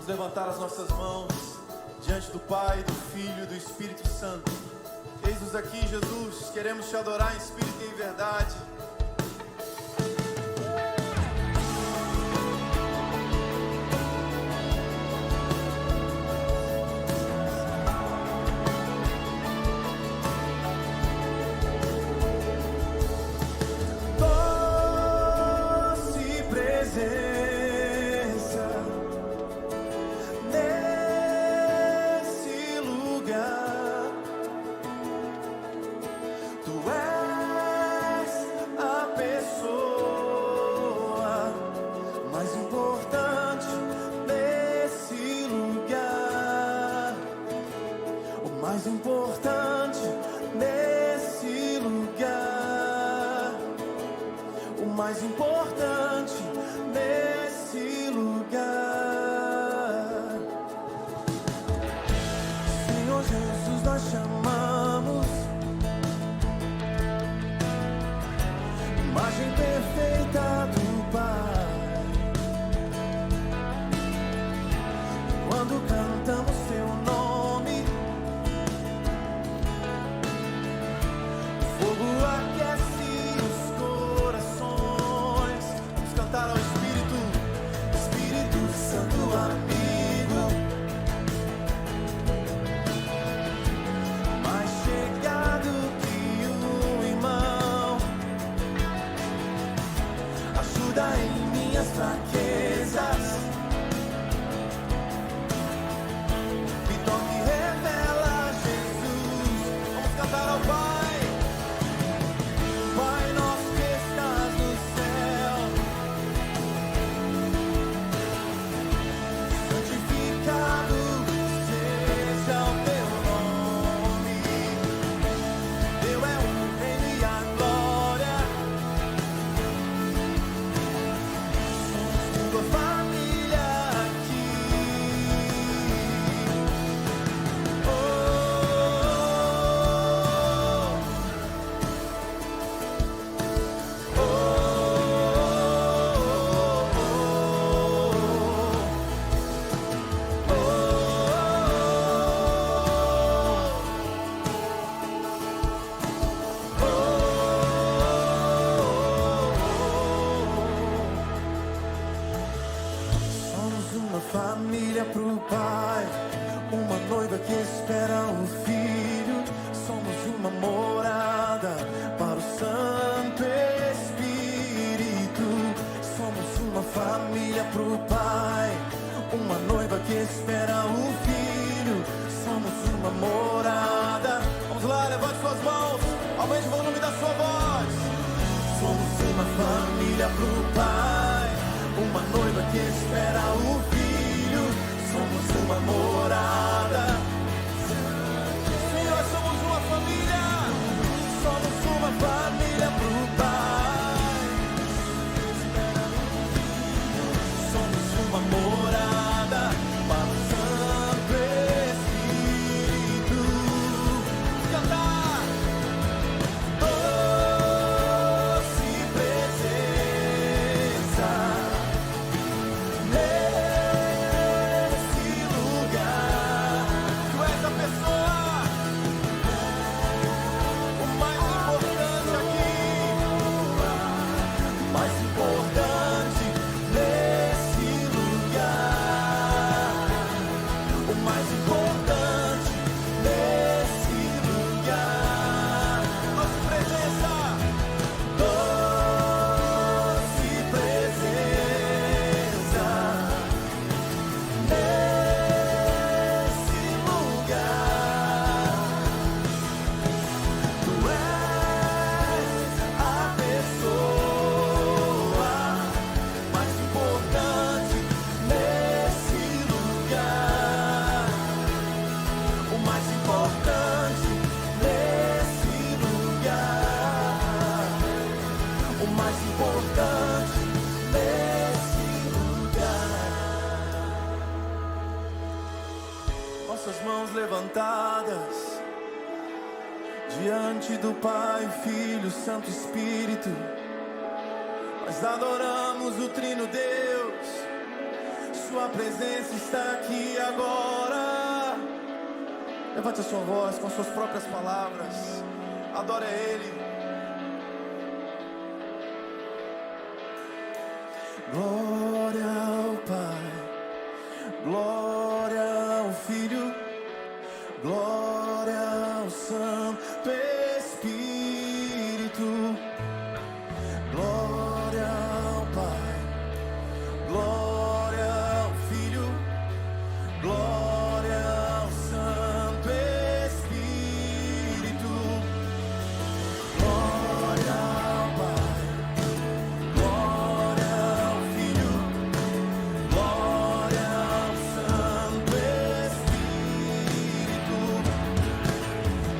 Levantar as nossas mãos diante do Pai, do Filho e do Espírito Santo. Eis-nos aqui, Jesus, queremos te adorar em espírito e em verdade. Doce presença importante nesse lugar, o mais importante nesse lugar. Senhor Jesus, nós chamamos imagem perfeita do Pai. Quando cantamos seu nome, aquece os corações. Vamos cantar ao Espírito, Espírito Santo amigo, mais chegado que um irmão. Ajuda em minhas fraquezas, me toque e revela Jesus. Vamos cantar ao Pai. Família pro Pai, uma noiva que espera o Filho. Somos uma morada para o Santo Espírito. Somos uma família pro Pai, uma noiva que espera o Filho. Somos uma morada. Vamos lá, levante suas mãos, aumente o volume da sua voz. Somos uma família pro Pai, uma noiva que espera o Filho. Somos uma morada. Sim, nós somos uma família. Somos uma família pro Pai. Somos uma morada para o Santo Espírito. Cantar. Doce presença nesse lugar. mãos levantadas diante do Pai, Filho, Santo Espírito. Nós adoramos o Trino Deus. Sua presença está aqui agora. Levante a sua voz com suas próprias palavras. Adore a Ele. Glória ao Pai, glória ao Filho, glória ao Santo Espírito. Glória ao Pai, glória ao Filho, glória ao Santo Espírito. Glória ao Pai, glória ao Filho, glória ao Santo Espírito.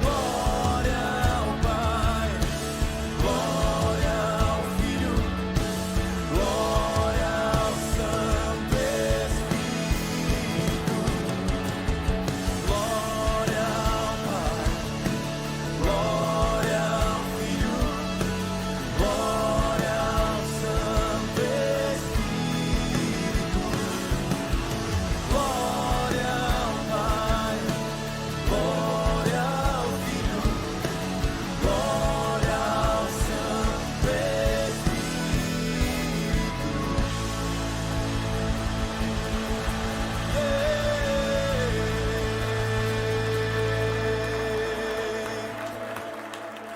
Glória ao Pai, glória ao Filho, glória ao Santo Espírito. Glória ao Pai, glória ao Filho, glória ao Santo Espírito. Glória ao Pai, glória ao Filho, glória ao Santo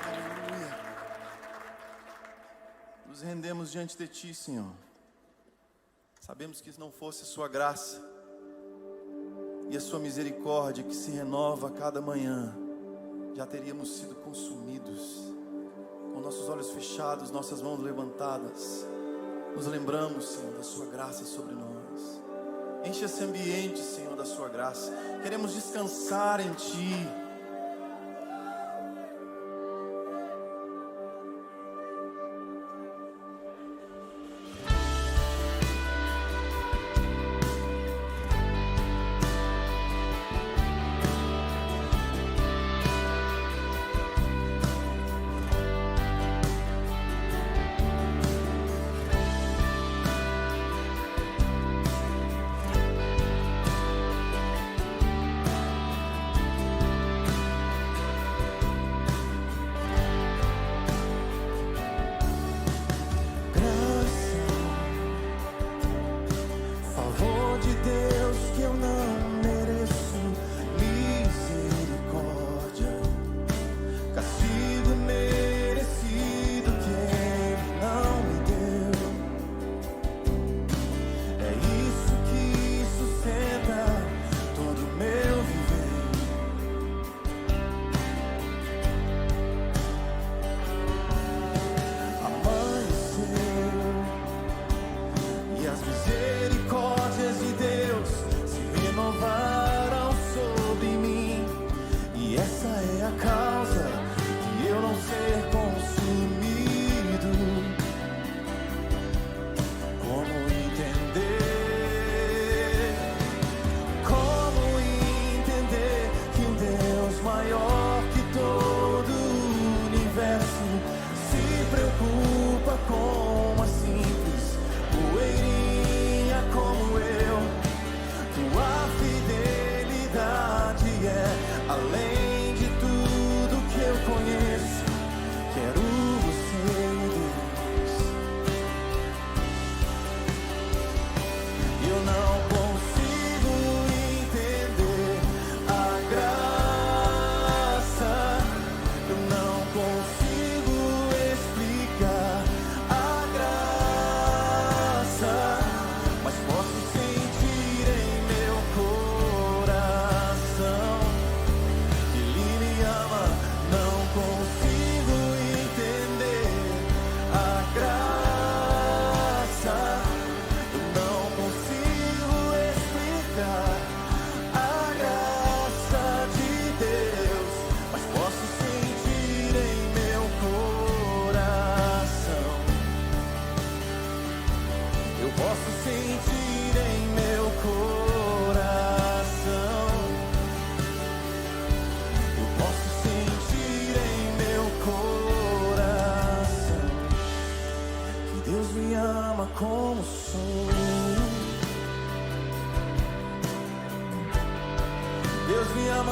Aleluia. Nos rendemos diante de Ti, Senhor. Sabemos que se não fosse a Sua graça e a Sua misericórdia que se renova a cada manhã, já teríamos sido consumidos. Com nossos olhos fechados, nossas mãos levantadas, nos lembramos, Senhor, da Sua graça sobre nós. Enche esse ambiente, Senhor, da Sua graça. Queremos descansar em Ti.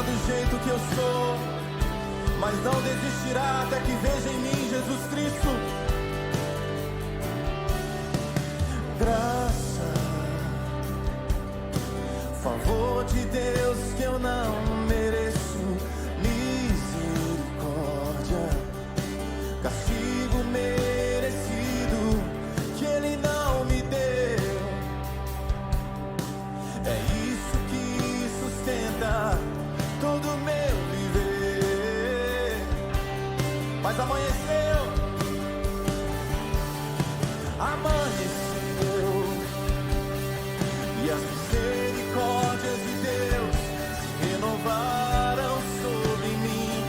do jeito que eu sou, mas não desistirá até que veja em mim Jesus Cristo. Graça, favor de Deus que eu não mereço, misericórdia, castigo merecido que Ele não me deu. É isso que sustenta todo o meu viver. Mas amanheceu, e as misericórdias de Deus se renovaram sobre mim.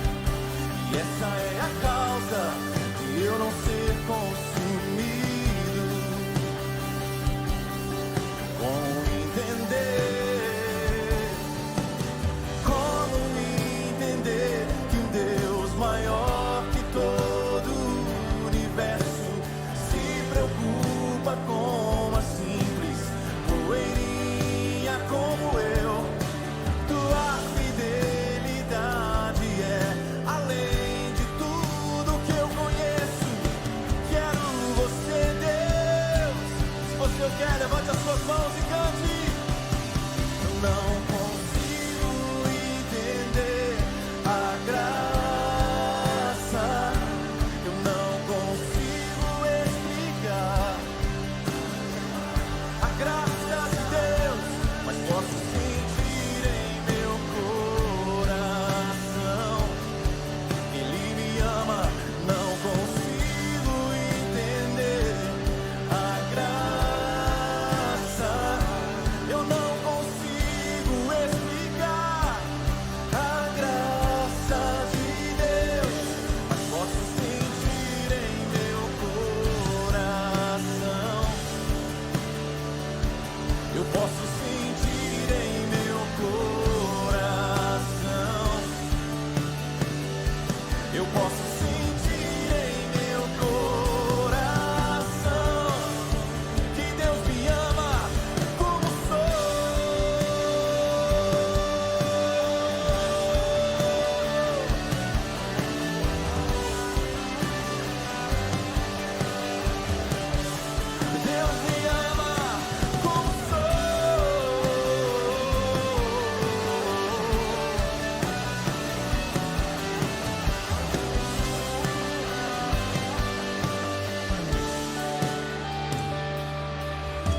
E essa é a causa de eu não ser consumido. Como entender que um Deus maior que todo o universo se preocupa com uma simples poeirinha como eu. Tua fidelidade é além de tudo que eu conheço. Quero você, Deus. Se você quer, levante as suas mãos e cante. Eu não consigo entender a graça, eu não consigo explicar a graça de Deus, mas posso sentir em meu coração que Ele me ama. Não consigo entender a graça, eu não consigo explicar a graça de Deus, mas posso sentir em meu coração. Eu posso sentir em meu coração. Eu posso sentir em meu coração que Deus me ama como sou. Deus me ama como sou.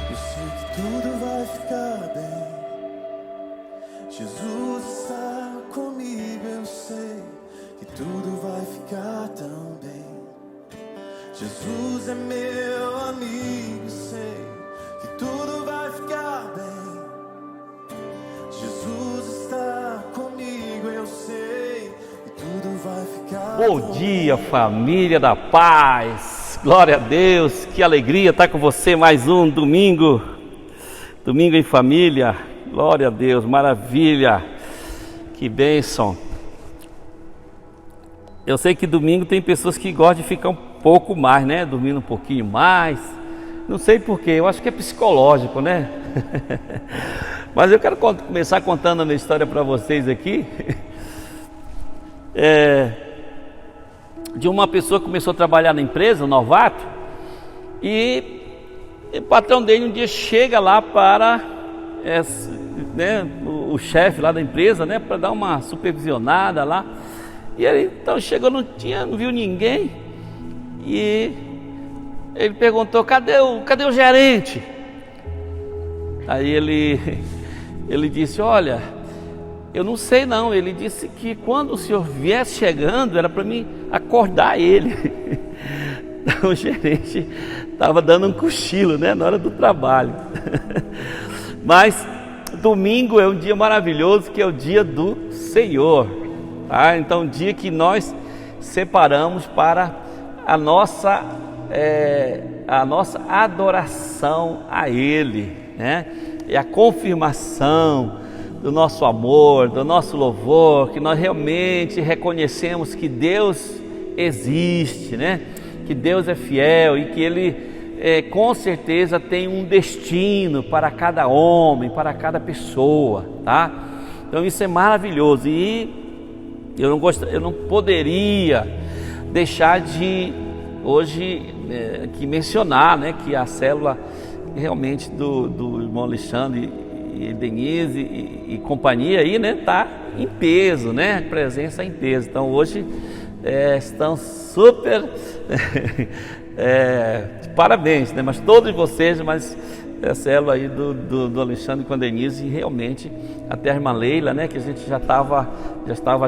Eu sei que tudo vai ficar bem. Jesus está comigo, eu sei que tudo vai ficar tão bem. Jesus é meu amigo, sei que tudo vai ficar bem. Jesus está comigo, eu sei que tudo vai ficar Bom bom. dia, família da paz, glória a Deus, que alegria estar com você mais um domingo em família, glória a Deus, maravilha, que bênção. Eu sei que domingo tem pessoas que gostam de ficar um pouco mais, né, dormindo um pouquinho mais, não sei porquê, eu acho que é psicológico, né? Mas eu quero começar contando a minha história para vocês aqui. De uma pessoa que começou a trabalhar na empresa, um novato, e o patrão dele um dia chega lá para o chefe lá da empresa, né, para dar uma supervisionada lá. E ele então chegou, não viu ninguém, e ele perguntou: cadê o gerente? Aí ele disse: olha, eu não sei não. Ele disse que quando o senhor viesse chegando era para mim acordar ele. Então, o gerente estava dando um cochilo, né, na hora do trabalho. Mas domingo é um dia maravilhoso, que é o dia do Senhor, tá? Então, um dia que nós separamos para a nossa adoração a Ele, né? E a confirmação do nosso amor, do nosso louvor, que nós realmente reconhecemos que Deus existe, né? Que Deus é fiel e que Ele com certeza tem um destino para cada homem, para cada pessoa, tá? Então isso é maravilhoso, e eu não poderia deixar de hoje aqui mencionar, né, que a célula realmente do irmão Alexandre e Denise e companhia aí, né, tá em peso, né, presença em peso. Então hoje estão super parabéns, né, mas todos vocês, mas a célula aí do Alexandre com a Denise, e realmente até a irmã Leila, né, que a gente já estava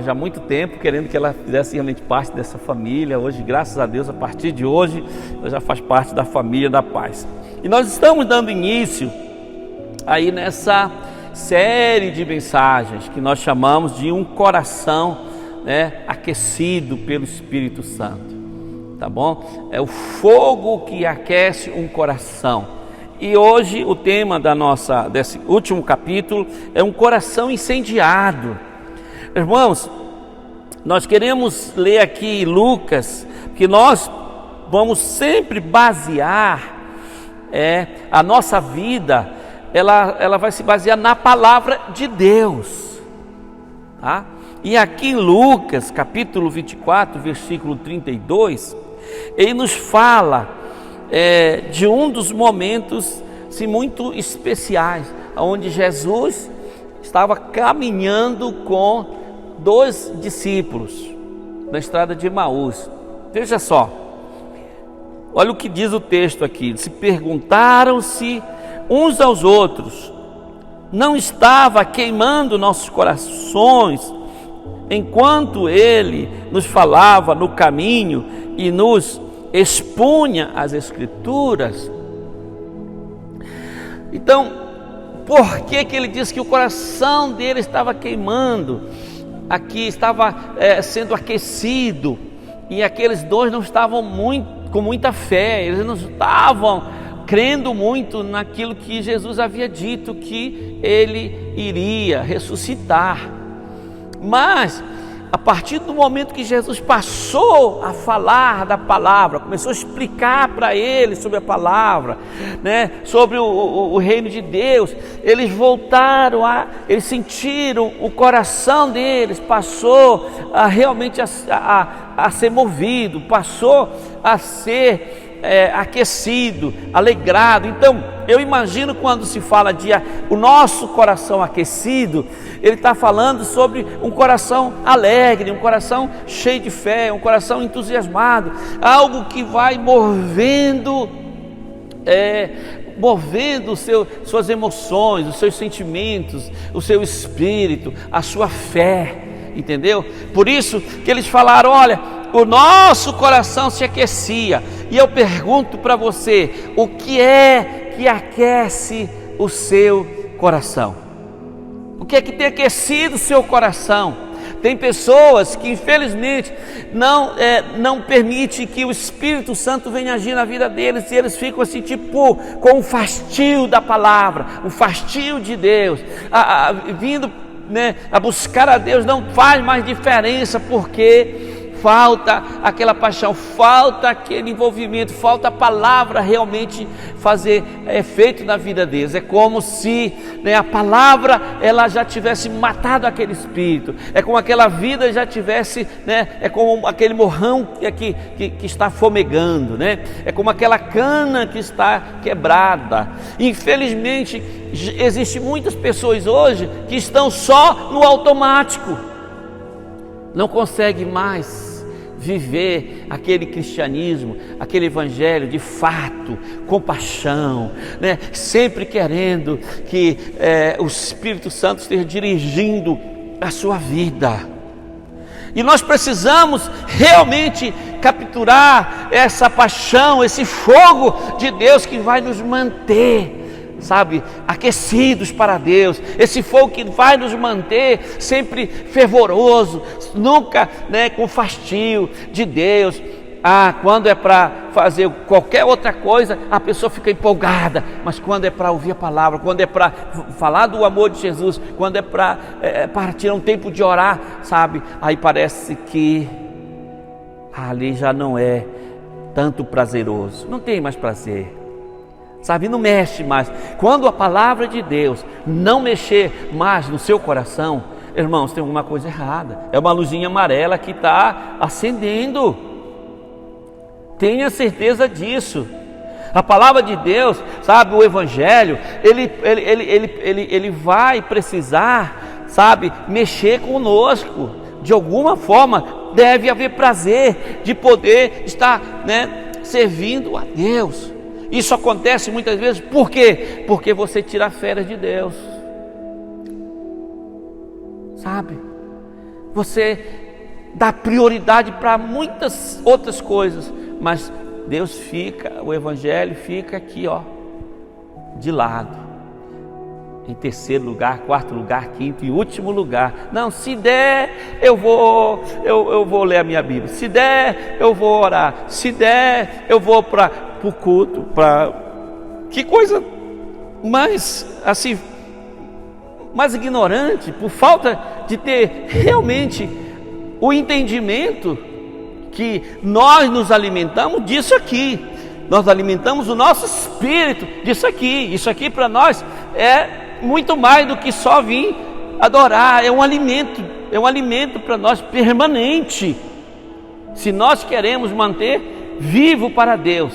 há muito tempo querendo que ela fizesse realmente parte dessa família. Hoje, graças a Deus, a partir de hoje, ela já faz parte da família da paz. E nós estamos dando início aí nessa série de mensagens que nós chamamos de um coração, né, aquecido pelo Espírito Santo, tá bom? É o fogo que aquece um coração. E hoje o tema desse último capítulo é um coração incendiado. Irmãos, nós queremos ler aqui Lucas, que nós vamos sempre basear a nossa vida, ela vai se basear na palavra de Deus, tá? E aqui em Lucas, capítulo 24, versículo 32, ele nos fala de um dos momentos muito especiais, onde Jesus estava caminhando com 2 discípulos na estrada de Emaús. Veja só, olha o que diz o texto aqui: se perguntaram-se uns aos outros, não estava queimando nossos corações enquanto ele nos falava no caminho e nos expunha as Escrituras? Então, por que ele disse que o coração dele estava queimando? Aqui estava sendo aquecido, e aqueles 2 não estavam com muita fé, eles não estavam crendo muito naquilo que Jesus havia dito, que ele iria ressuscitar. Mas a partir do momento que Jesus passou a falar da palavra, começou a explicar para eles sobre a palavra, né, sobre o reino de Deus, eles voltaram eles sentiram o coração deles, passou realmente a ser movido, passou a ser aquecido, alegrado. Então eu imagino, quando se fala de o nosso coração aquecido, ele está falando sobre um coração alegre, um coração cheio de fé, um coração entusiasmado, algo que vai movendo suas emoções, os seus sentimentos, o seu espírito, a sua fé, entendeu? Por isso que eles falaram: olha, o nosso coração se aquecia. E eu pergunto para você, o que é que aquece o seu coração? O que é que tem aquecido o seu coração? Tem pessoas que infelizmente não permite que o Espírito Santo venha agir na vida deles, e eles ficam assim, tipo, com um fastio da palavra, um fastio de Deus, vindo, né, a buscar a Deus não faz mais diferença, porque falta aquela paixão, falta aquele envolvimento, falta a palavra realmente fazer efeito na vida deles. É como se, né, a palavra ela já tivesse matado aquele espírito, é como aquela vida já tivesse, né, é como aquele morrão que está fomegando, né? É como aquela cana que está quebrada. Infelizmente existem muitas pessoas hoje que estão só no automático, não conseguem mais viver aquele cristianismo, aquele evangelho de fato, com paixão, né? Sempre querendo que o Espírito Santo esteja dirigindo a sua vida. E nós precisamos realmente capturar essa paixão, esse fogo de Deus que vai nos manter, sabe, aquecidos para Deus, esse fogo que vai nos manter sempre fervoroso, nunca, né, com fastio de Deus. Quando é para fazer qualquer outra coisa, a pessoa fica empolgada, mas quando é para ouvir a palavra, quando é para falar do amor de Jesus, quando é para tirar um tempo de orar, sabe, aí parece que ali já não é tanto prazeroso, não tem mais prazer, sabe, não mexe mais. Quando a palavra de Deus não mexer mais no seu coração, irmãos, tem alguma coisa errada. É uma luzinha amarela que está acendendo. Tenha certeza disso. A palavra de Deus, sabe, o Evangelho, ele vai precisar, sabe, mexer conosco. De alguma forma, deve haver prazer de poder estar, servindo a Deus. Isso acontece muitas vezes, por quê? Porque você tira férias de Deus. Sabe? Você dá prioridade para muitas outras coisas, mas Deus fica, o Evangelho fica aqui, de lado. Em terceiro lugar, quarto lugar, quinto e último lugar. Não, se der, eu vou ler a minha Bíblia. Se der, eu vou orar. Se der, eu vou para o culto. Que coisa mais, assim, mais ignorante, por falta de ter realmente o entendimento que nós nos alimentamos disso aqui. Nós alimentamos o nosso espírito disso aqui. Isso aqui para nós é muito mais do que só vir adorar. É um alimento para nós permanente. Se nós queremos manter vivo para Deus,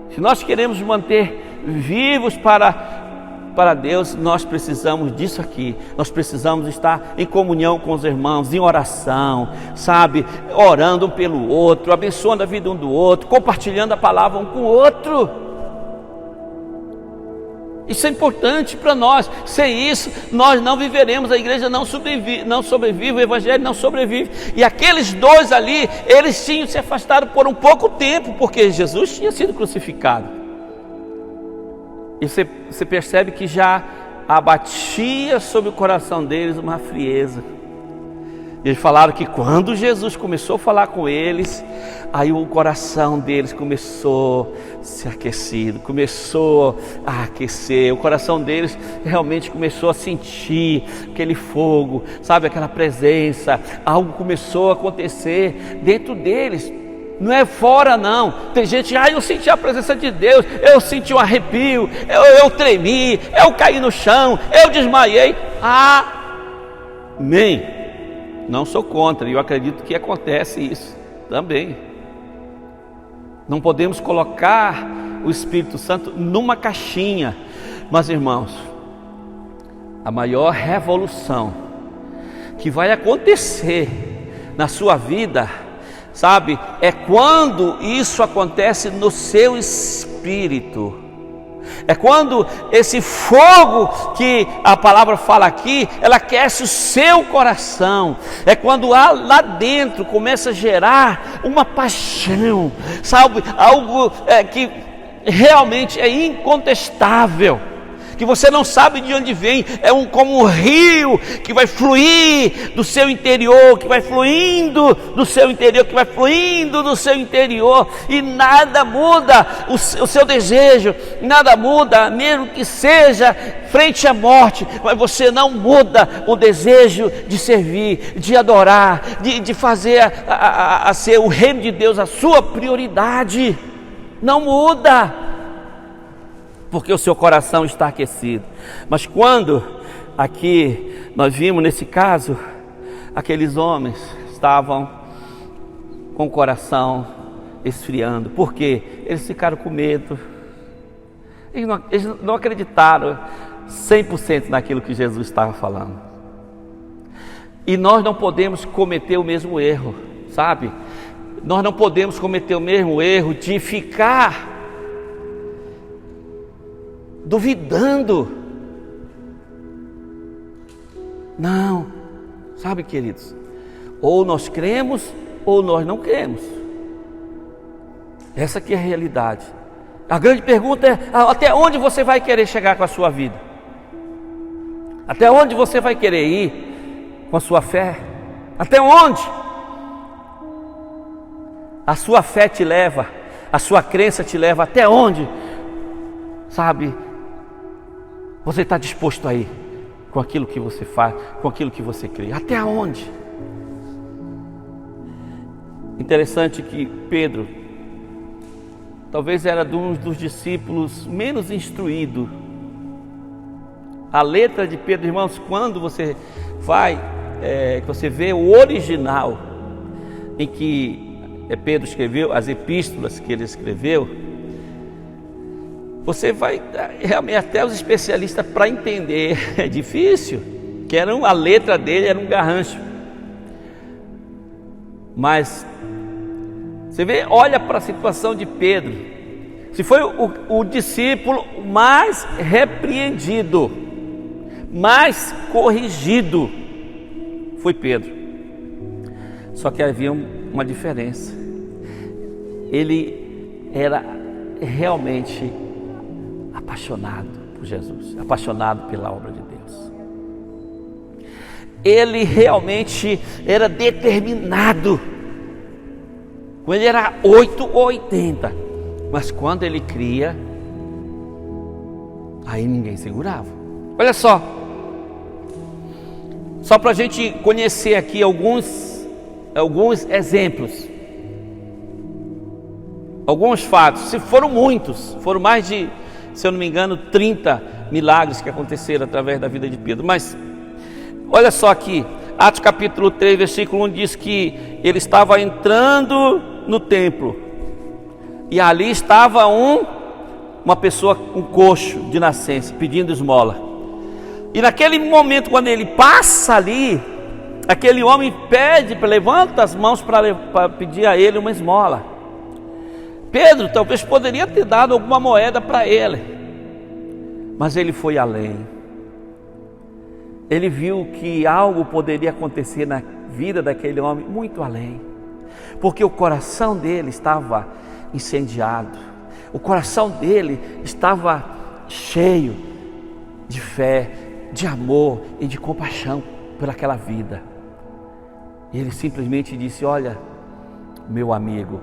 se nós queremos manter vivos para Deus, nós precisamos disso aqui. Nós precisamos estar em comunhão com os irmãos, em oração, sabe, orando um pelo outro, abençoando a vida um do outro, compartilhando a palavra um com o outro. Isso é importante para nós. Sem isso, nós não viveremos. A igreja não sobrevive, o Evangelho não sobrevive. E aqueles dois ali, eles tinham se afastado por um pouco tempo, porque Jesus tinha sido crucificado. E você percebe que já abatia sobre o coração deles uma frieza. E eles falaram que quando Jesus começou a falar com eles, aí o coração deles começou a se aquecer, começou a aquecer. O coração deles realmente começou a sentir aquele fogo, sabe, aquela presença. Algo começou a acontecer dentro deles. Não é fora não. Tem gente, eu senti a presença de Deus, eu senti um arrepio, eu tremi, eu caí no chão, eu desmaiei. Amém. Não sou contra, eu acredito que acontece isso também. Não podemos colocar o Espírito Santo numa caixinha. Mas irmãos, a maior revolução que vai acontecer na sua vida, sabe, é quando isso acontece no seu espírito. É quando esse fogo que a palavra fala aqui, ela aquece o seu coração. É quando lá dentro começa a gerar uma paixão, sabe, algo que realmente é incontestável, que você não sabe de onde vem. É como um rio que vai fluir do seu interior, que vai fluindo do seu interior, que vai fluindo do seu interior, e nada muda o seu desejo, nada muda, mesmo que seja frente à morte, mas você não muda o desejo de servir, de adorar, de fazer a ser o reino de Deus a sua prioridade. Não muda, porque o seu coração está aquecido. Mas quando aqui nós vimos nesse caso, aqueles homens estavam com o coração esfriando. Por quê? Eles ficaram com medo. Eles não acreditaram 100% naquilo que Jesus estava falando. E nós não podemos cometer o mesmo erro, sabe? Nós não podemos cometer o mesmo erro de ficar duvidando. Não, sabe, queridos, ou nós cremos ou nós não cremos. Essa aqui é a realidade. A grande pergunta é: até onde você vai querer chegar com a sua vida? Até onde você vai querer ir com a sua fé? Até onde a sua fé te leva, a sua crença te leva? Até onde, sabe, você está disposto a ir com aquilo que você faz, com aquilo que você crê? Até onde? Interessante que Pedro talvez era um dos discípulos menos instruídos A letra de Pedro, irmãos, quando você vai, você vê o original em que Pedro escreveu, as epístolas que ele escreveu, você vai, até os especialistas para entender, é difícil, que a letra dele era um garrancho. Mas você vê, olha para a situação de Pedro. Se foi o discípulo mais repreendido, mais corrigido, foi Pedro. Só que havia uma diferença. Ele era realmente apaixonado por Jesus, apaixonado pela obra de Deus. Ele realmente era determinado. Quando ele era 8 ou 80, mas quando ele cria, aí ninguém segurava. Olha só para a gente conhecer aqui alguns exemplos, alguns fatos. Se foram muitos, foram mais de, se eu não me engano, 30 milagres que aconteceram através da vida de Pedro. Mas olha só aqui, Atos capítulo 3, versículo 1 diz que ele estava entrando no templo e ali estava uma pessoa, um coxo de nascença, pedindo esmola. E naquele momento, quando ele passa ali, aquele homem levanta as mãos para pedir a ele uma esmola. Pedro talvez poderia ter dado alguma moeda para ele, mas ele foi além. Ele viu que algo poderia acontecer na vida daquele homem muito além, porque o coração dele estava incendiado, o coração dele estava cheio de fé, de amor e de compaixão por aquela vida. E ele simplesmente disse: olha, meu amigo,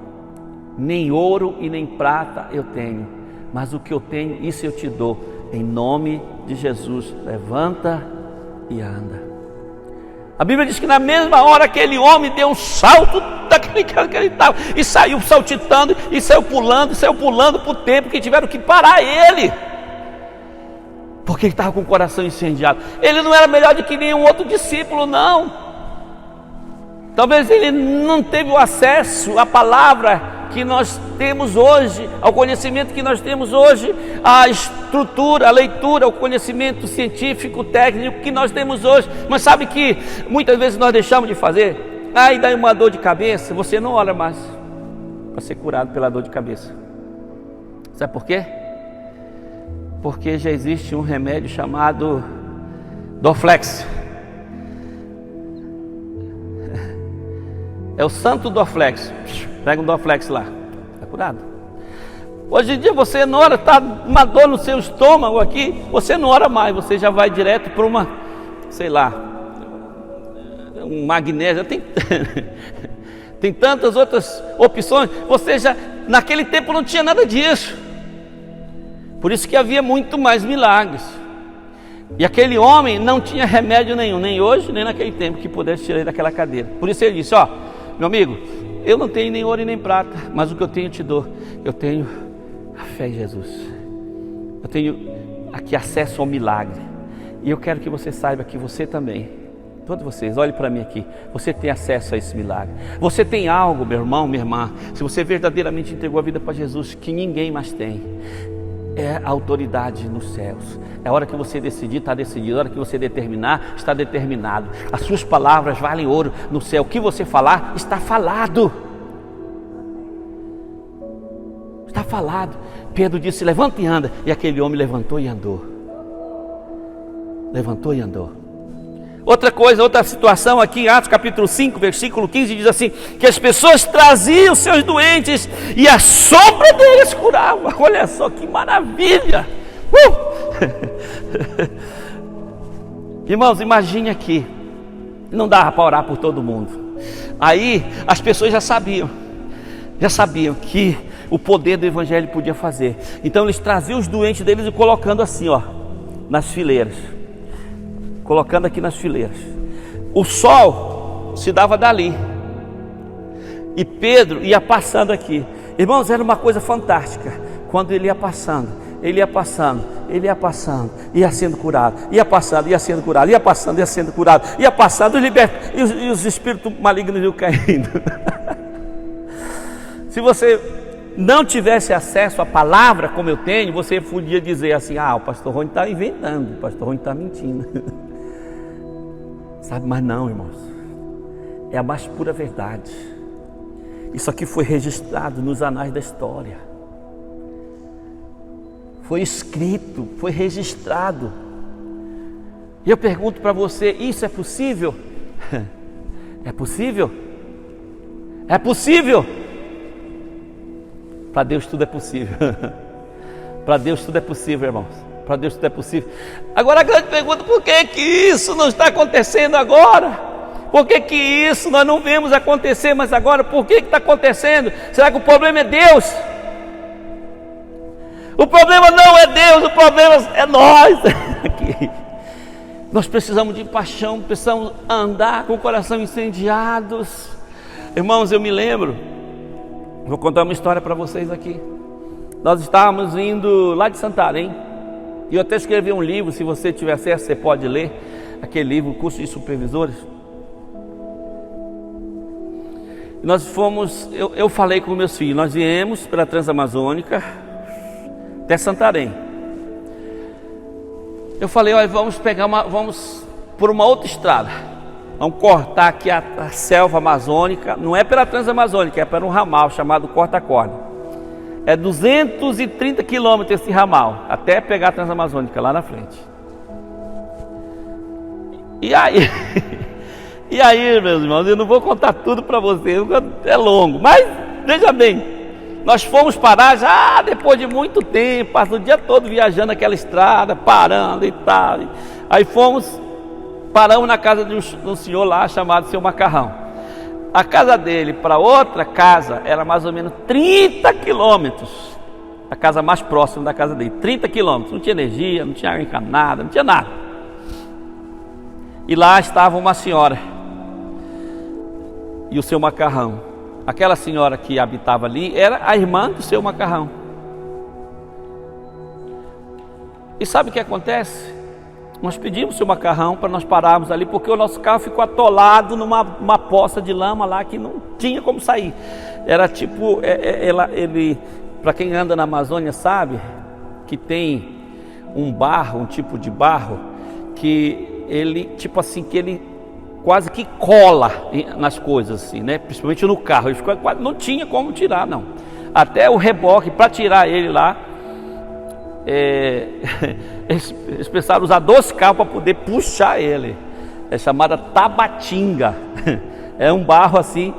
nem ouro e nem prata eu tenho, mas o que eu tenho, isso eu te dou, em nome de Jesus, levanta e anda. A Bíblia diz que na mesma hora aquele homem deu um salto daquele que ele estava e saiu saltitando e saiu pulando para o templo, que tiveram que parar ele, porque ele estava com o coração incendiado. Ele não era melhor do que nenhum outro discípulo, não. Talvez ele não teve o acesso à palavra que nós temos hoje, ao conhecimento que nós temos hoje, à estrutura, à leitura, ao conhecimento científico, técnico que nós temos hoje. Mas sabe que muitas vezes nós deixamos de fazer? Aí dá uma dor de cabeça, você não ora mais para ser curado pela dor de cabeça. Sabe por quê? Porque já existe um remédio chamado Dorflex. É o santo Dorflex. Pega um Dorflex lá, está curado. Hoje em dia você não ora, está uma dor no seu estômago aqui, você não ora mais, você já vai direto para uma, sei lá, um magnésio. Tem tantas outras opções. Você já, naquele tempo não tinha nada disso. Por isso que havia muito mais milagres. E aquele homem não tinha remédio nenhum, nem hoje, nem naquele tempo, que pudesse tirar ele daquela cadeira. Por isso ele disse: ó, meu amigo, eu não tenho nem ouro e nem prata, mas o que eu tenho eu te dou. Eu tenho a fé em Jesus. Eu tenho aqui acesso ao milagre. E eu quero que você saiba que você também, todos vocês, olhem para mim aqui, você tem acesso a esse milagre. Você tem algo, meu irmão, minha irmã, se você verdadeiramente entregou a vida para Jesus, que ninguém mais tem. É a autoridade nos céus. É a hora que você decidir, está decidido. A hora que você determinar, está determinado. As suas palavras valem ouro no céu. O que você falar, está falado. Está falado. Pedro disse: levanta e anda. E aquele homem levantou e andou. Levantou e andou. Outra coisa, outra situação aqui em Atos capítulo 5, versículo 15, diz assim: que as pessoas traziam seus doentes e a sombra deles curava. Olha só que maravilha! Irmãos, imagine aqui, não dava para orar por todo mundo. Aí as pessoas já sabiam que o poder do evangelho podia fazer. Então eles traziam os doentes deles e colocando assim, ó, nas fileiras. Colocando aqui nas fileiras. O sol se dava dali e Pedro ia passando aqui. Irmãos, era uma coisa fantástica. Quando ele ia passando ele ia passando, ia sendo curado, ia passando, ia sendo curado, ia passando, ia sendo curado, ia passando, e os espíritos malignos iam caindo. Se você não tivesse acesso à palavra como eu tenho, você podia dizer assim: o pastor Rony está inventando, o pastor Rony está mentindo. Sabe, mas não, irmãos, é a mais pura verdade. Isso aqui foi registrado nos anais da história, foi escrito, foi registrado. E eu pergunto para você: isso é possível? É possível? É possível? Para Deus tudo é possível. Para Deus tudo é possível, irmãos. Para Deus tudo é possível. Agora a grande pergunta: por que isso não está acontecendo agora? Por que isso nós não vemos acontecer, mas agora por que está acontecendo? Será que o problema é Deus? O problema não é Deus, o problema é nós. Aqui. Nós precisamos de paixão, precisamos andar com o coração incendiados. Irmãos, eu me lembro, vou contar uma história para vocês aqui. Nós estávamos indo lá de Santarém, e eu até escrevi um livro, se você tiver acesso, você pode ler aquele livro, o Curso de Supervisores. E nós fomos, eu falei com meus filhos, nós viemos pela Transamazônica até Santarém. Eu falei: olha, vamos por uma outra estrada, vamos cortar aqui a selva amazônica. Não é pela Transamazônica, é para um ramal chamado Corta-Corda. É 230 quilômetros esse ramal, até pegar a Transamazônica lá na frente. E aí, meus irmãos, eu não vou contar tudo para vocês, é longo, mas veja bem, nós fomos parar já depois de muito tempo, passou o dia todo viajando aquela estrada, parando e tal. Aí paramos na casa de um senhor lá chamado Seu Macarrão. A casa dele para outra casa era mais ou menos 30 quilômetros. A casa mais próxima da casa dele, 30 quilômetros. Não tinha energia, não tinha água encanada, não tinha nada. E lá estava uma senhora e o Seu Macarrão. Aquela senhora que habitava ali era a irmã do Seu Macarrão. E sabe o que acontece? Nós pedimos o Seu Macarrão para nós pararmos ali, porque o nosso carro ficou atolado numa poça de lama lá que não tinha como sair. Era tipo, ele, para quem anda na Amazônia sabe que tem um tipo de barro que ele, tipo assim, que ele quase que cola nas coisas assim, né? Principalmente no carro. Ele ficou, não tinha como tirar, não. Até o reboque, para tirar ele lá, eles precisaram usar 2 carros para poder puxar ele. É chamada Tabatinga. É um barro assim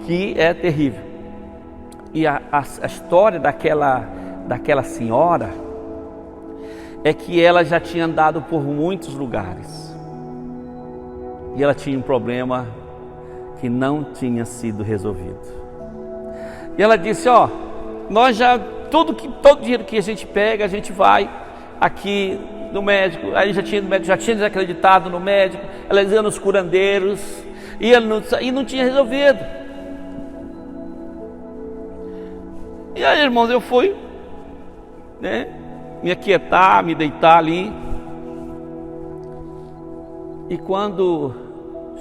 que é terrível. E a história daquela senhora é que ela já tinha andado por muitos lugares e ela tinha um problema que não tinha sido resolvido. E ela disse: nós já todo dinheiro que a gente pega, a gente vai aqui no médico. Aí já tinha desacreditado no médico, ela ia nos curandeiros e não tinha resolvido. E aí, irmãos, eu fui, né, me aquietar, me deitar ali. E quando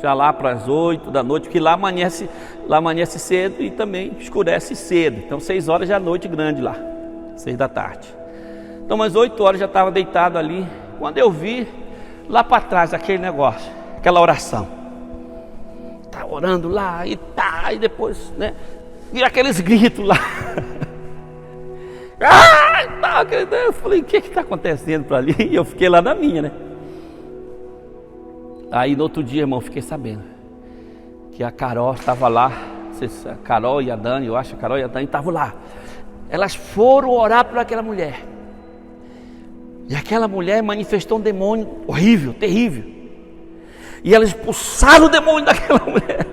já lá para as 8 da noite, porque lá amanhece cedo e também escurece cedo. Então 6 horas já é noite grande lá, 6 da tarde. Então umas 8 horas já estava deitado ali. Quando eu vi lá para trás aquele negócio, aquela oração, tá orando lá e depois, né, e aqueles gritos lá. Eu falei: o que está acontecendo para ali? E eu fiquei lá na minha, né? Aí no outro dia, irmão, fiquei sabendo que a Carol estava lá, a Carol e a Dani, eu acho, a Carol e a Dani estavam lá. Elas foram orar por aquela mulher. E aquela mulher manifestou um demônio horrível, terrível. E elas expulsaram o demônio daquela mulher,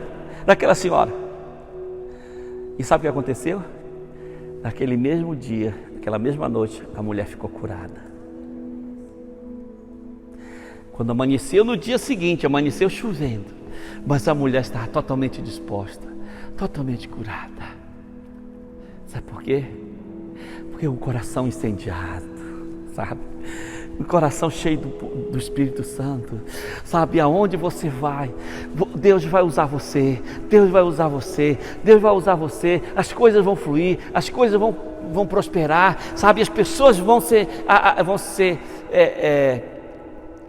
daquela senhora. E sabe o que aconteceu? Naquele mesmo dia, naquela mesma noite, a mulher ficou curada. Quando amanheceu no dia seguinte, amanheceu chovendo, mas a mulher estava totalmente disposta, totalmente curada. Sabe por quê? Porque o coração incendiado, sabe? Um coração cheio do Espírito Santo, sabe? Aonde você vai, Deus vai usar você, Deus vai usar você, Deus vai usar você, as coisas vão fluir, as coisas vão prosperar, sabe? As pessoas vão ser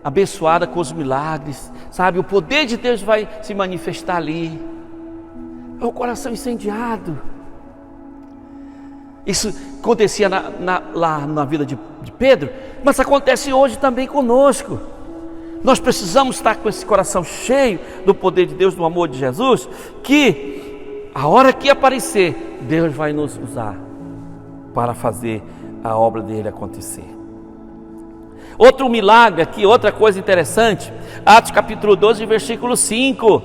abençoadas com os milagres, sabe? O poder de Deus vai se manifestar ali. É um coração incendiado. Isso acontecia lá na vida de Pedro, mas acontece hoje também conosco. Nós precisamos estar com esse coração cheio do poder de Deus, do amor de Jesus, que a hora que aparecer, Deus vai nos usar para fazer a obra dele acontecer. Outro milagre aqui, outra coisa interessante, Atos capítulo 12, versículo 5.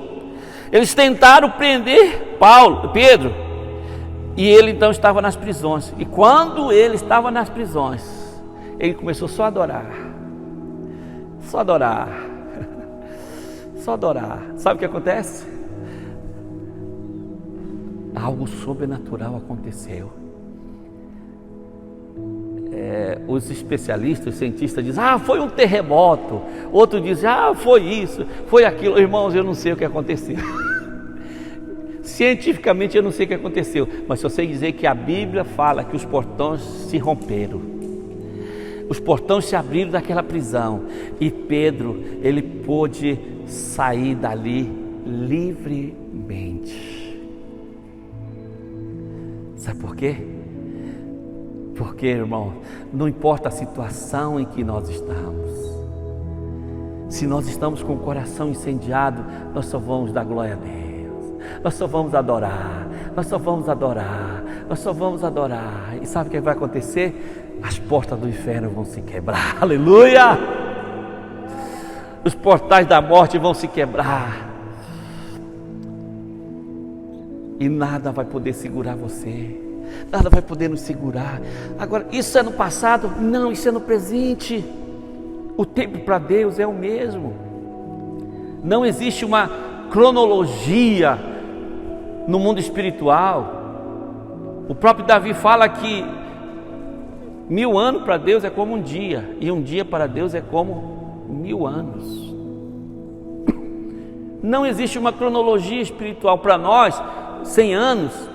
Eles tentaram prender Pedro, e ele então estava nas prisões. E quando ele estava nas prisões, ele começou só a adorar. Só adorar. Só adorar. Sabe o que acontece? Algo sobrenatural aconteceu. Os especialistas, os cientistas dizem, foi um terremoto. Outro diz, foi isso, foi aquilo. Irmãos, eu não sei o que aconteceu. Cientificamente eu não sei o que aconteceu, mas só sei dizer que a Bíblia fala que os portões se romperam. Os portões se abriram daquela prisão e Pedro, ele pôde sair dali livremente. Sabe por quê? Porque, irmão, não importa a situação em que nós estamos, se nós estamos com o coração incendiado, nós só vamos dar glória a Deus. Nós só vamos adorar, nós só vamos adorar, nós só vamos adorar. E sabe o que vai acontecer? As portas do inferno vão se quebrar, aleluia! Os portais da morte vão se quebrar. E nada vai poder segurar você, nada vai poder nos segurar. Agora, isso é no passado? Não, isso é no presente. O tempo para Deus é o mesmo. Não existe uma cronologia no mundo espiritual. O próprio Davi fala que 1000 anos para Deus é como um dia, e um dia para Deus é como 1000 anos. Não existe uma cronologia espiritual para nós. 100 anos,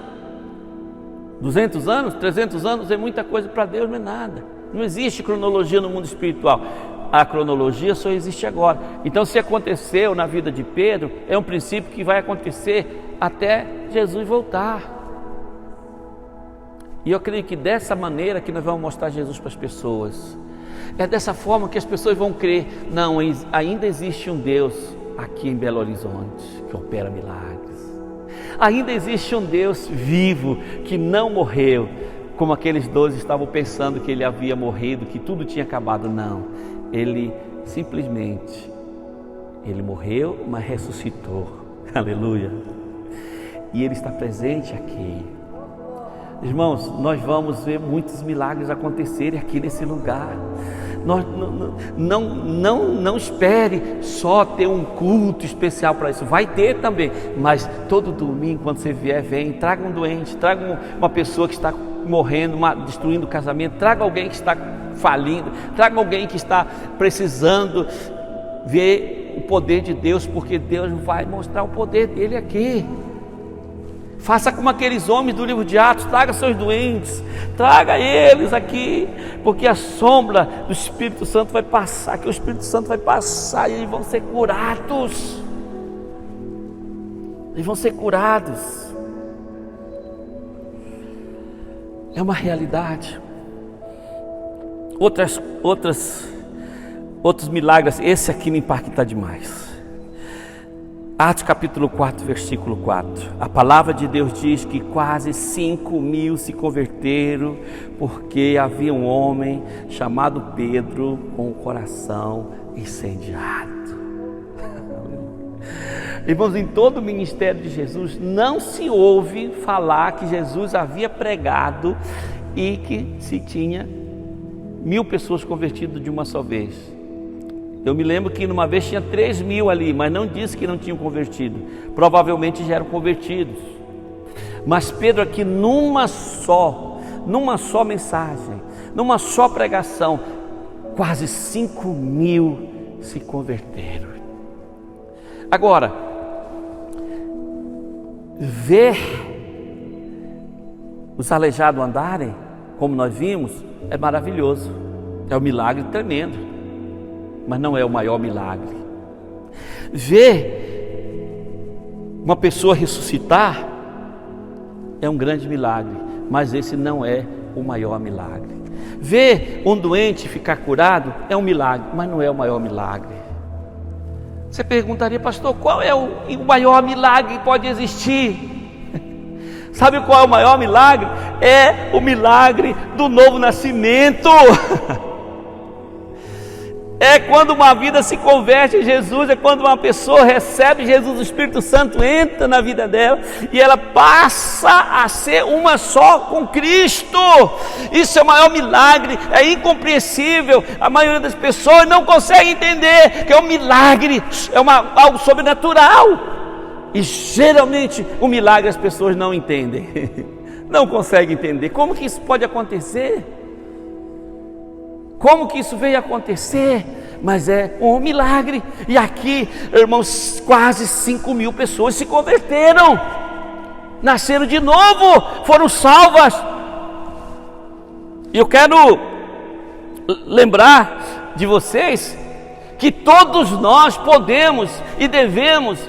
200 anos, 300 anos é muita coisa, para Deus não é nada. Não existe cronologia no mundo espiritual. A cronologia só existe agora. Então, se aconteceu na vida de Pedro, é um princípio que vai acontecer até Jesus voltar. E eu creio que dessa maneira que nós vamos mostrar Jesus para as pessoas. É dessa forma que as pessoas vão crer, não, ainda existe um Deus aqui em Belo Horizonte que opera milagres. Ainda existe um Deus vivo que não morreu, como aqueles 12 estavam pensando que ele havia morrido, que tudo tinha acabado. Não, ele simplesmente, ele morreu, mas ressuscitou, aleluia, e ele está presente aqui. Irmãos, nós vamos ver muitos milagres acontecerem aqui nesse lugar. Nós, não espere só ter um culto especial para isso. Vai ter também, mas todo domingo quando você vier, vem, traga um doente, traga uma pessoa que está morrendo, destruindo o casamento, traga alguém que está falindo, traga alguém que está precisando ver o poder de Deus, porque Deus vai mostrar o poder dele aqui. Faça como aqueles homens do livro de Atos, traga seus doentes, traga eles aqui, porque a sombra do Espírito Santo vai passar, que o Espírito Santo vai passar e eles vão ser curados. Eles vão ser curados. É uma realidade. Outros milagres, esse aqui me impacta demais. Atos capítulo 4, versículo 4. A palavra de Deus diz que quase 5.000 se converteram, porque havia um homem chamado Pedro com o coração incendiado. Irmãos, em todo o ministério de Jesus não se ouve falar que Jesus havia pregado e que se tinha 1.000 pessoas convertidas de uma só vez. Eu me lembro que numa vez tinha 3.000 ali, mas não disse que não tinham convertido. Provavelmente já eram convertidos. Mas Pedro aqui numa só mensagem, numa só pregação, quase 5.000 se converteram. Agora, ver os aleijados andarem, como nós vimos, é maravilhoso, é um milagre tremendo, mas não é o maior milagre. Ver uma pessoa ressuscitar é um grande milagre, mas esse não é o maior milagre. Ver um doente ficar curado é um milagre, mas não é o maior milagre. Você perguntaria, pastor, qual é o maior milagre que pode existir? Sabe qual é o maior milagre? É o milagre do novo nascimento. É quando uma vida se converte em Jesus, é quando uma pessoa recebe Jesus, o Espírito Santo entra na vida dela e ela passa a ser uma só com Cristo. Isso é o maior milagre, é incompreensível. A maioria das pessoas não consegue entender que é um milagre, é algo sobrenatural. E geralmente o milagre as pessoas não entendem, não conseguem entender. Como que isso pode acontecer? Como que isso veio acontecer? Mas é um milagre. E aqui, irmãos, quase 5.000 pessoas se converteram, nasceram de novo, foram salvas. E eu quero lembrar de vocês que todos nós podemos e devemos,